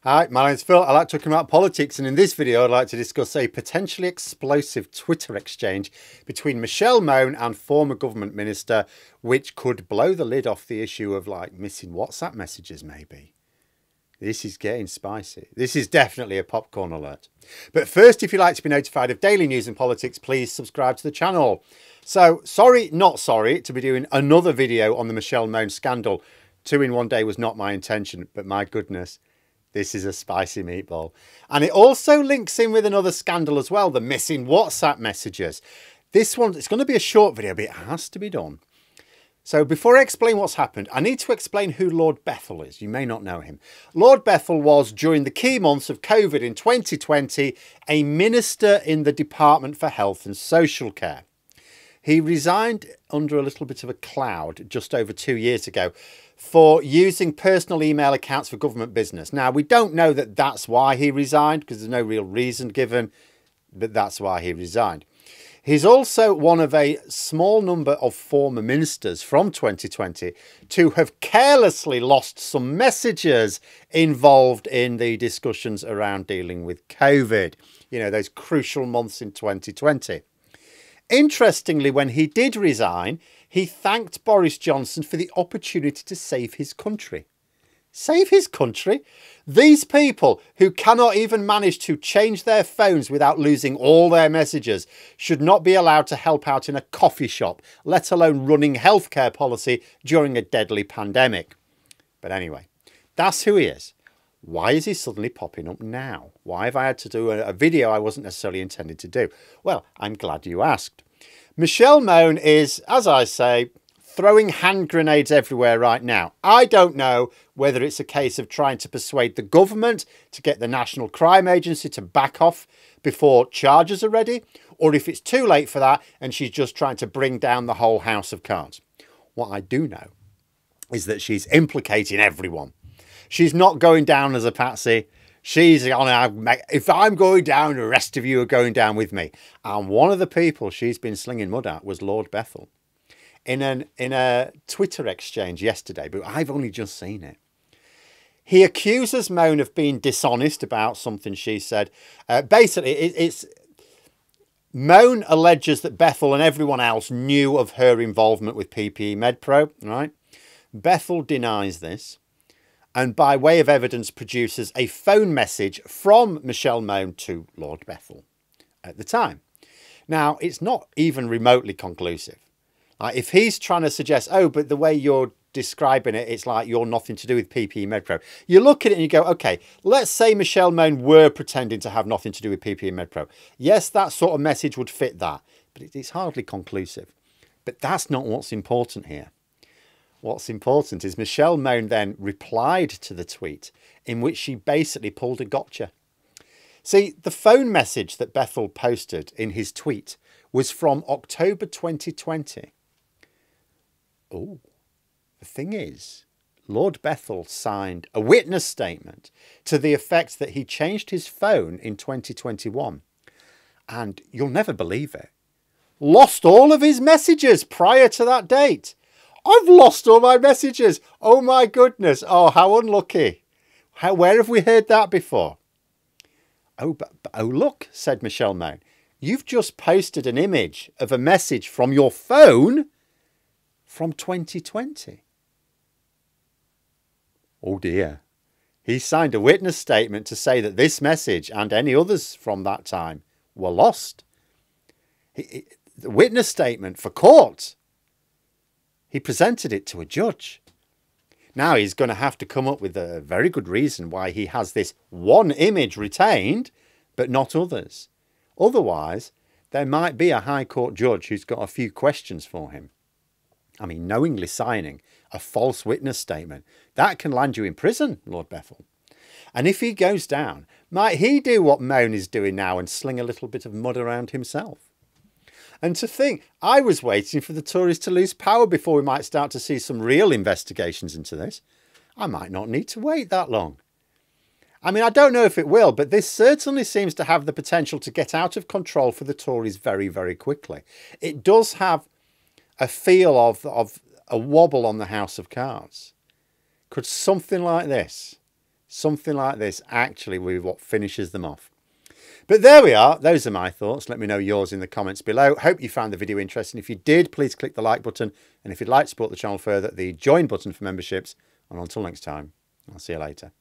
Hi, my name's Phil. I like talking about politics, and in this video I'd like to discuss a potentially explosive Twitter exchange between Michelle Mone and former government minister, which could blow the lid off the issue of like missing WhatsApp messages maybe. This is getting spicy. This is definitely a popcorn alert. But first, if you'd like to be notified of daily news and politics, please subscribe to the channel. So, sorry, not sorry to be doing another video on the Michelle Mone scandal. 2 in 1 day was not my intention, but my goodness, this is a spicy meatball. And it also links in with another scandal as well, the missing WhatsApp messages. This one, it's going to be a short video, but it has to be done. So before I explain what's happened, I need to explain who Lord Bethell is. You may not know him. Lord Bethell was, during the key months of COVID in 2020, a minister in the Department for Health and Social Care. He resigned under a little bit of a cloud just over 2 years ago for using personal email accounts for government business. Now, we don't know that that's why he resigned because there's no real reason given, but that's why he resigned. He's also one of a small number of former ministers from 2020 to have carelessly lost some messages involved in the discussions around dealing with COVID. You know, those crucial months in 2020. Interestingly, when he did resign, he thanked Boris Johnson for the opportunity to save his country. Save his country? These people who cannot even manage to change their phones without losing all their messages should not be allowed to help out in a coffee shop, let alone running healthcare policy during a deadly pandemic. But anyway, that's who he is. Why is he suddenly popping up now? Why have I had to do a video I wasn't necessarily intended to do? Well, I'm glad you asked. Michelle Mone is, as I say, throwing hand grenades everywhere right now. I don't know whether it's a case of trying to persuade the government to get the National Crime Agency to back off before charges are ready, or if it's too late for that and she's just trying to bring down the whole house of cards. What I do know is that she's implicating everyone. She's not going down as a patsy. She's on, if I'm going down, the rest of you are going down with me. And one of the people she's been slinging mud at was Lord Bethell in a Twitter exchange yesterday, but I've only just seen it. He accuses Mone of being dishonest about something she said. Basically, Mone alleges that Bethell and everyone else knew of her involvement with PPE MedPro, right? Bethell denies this, and by way of evidence produces a phone message from Michelle Mone to Lord Bethell at the time. Now, it's not even remotely conclusive. If he's trying to suggest, oh, but the way you're describing it, it's like you're nothing to do with PPE MedPro. You look at it and you go, okay, let's say Michelle Mone were pretending to have nothing to do with PPE MedPro. Yes, that sort of message would fit that, but it's hardly conclusive. But that's not what's important here. What's important is Michelle Mone then replied to the tweet in which she basically pulled a gotcha. See, the phone message that Bethell posted in his tweet was from October 2020. Oh, the thing is, Lord Bethell signed a witness statement to the effect that he changed his phone in 2021. And you'll never believe it, lost all of his messages prior to that date. I've lost all my messages. Oh my goodness. Oh, how unlucky. Where have we heard that before? Oh, oh, look, said Michelle Mone. You've just posted an image of a message from your phone from 2020. Oh dear. He signed a witness statement to say that this message and any others from that time were lost. The witness statement for court. He presented it to a judge. Now he's going to have to come up with a very good reason why he has this one image retained, but not others. Otherwise, there might be a High Court judge who's got a few questions for him. I mean, knowingly signing a false witness statement, that can land you in prison, Lord Bethell. And if he goes down, might he do what Mone is doing now and sling a little bit of mud around himself? And to think, I was waiting for the Tories to lose power before we might start to see some real investigations into this. I might not need to wait that long. I mean, I don't know if it will, but this certainly seems to have the potential to get out of control for the Tories very, very quickly. It does have a feel of a wobble on the house of cards. Could something like this something like this actually will be what finishes them off. But there we are. Those are my thoughts. Let me know yours in the comments below. Hope you found the video interesting. If you did, please click the like button. And if you'd like to support the channel further, the join button for memberships. And until next time, I'll see you later.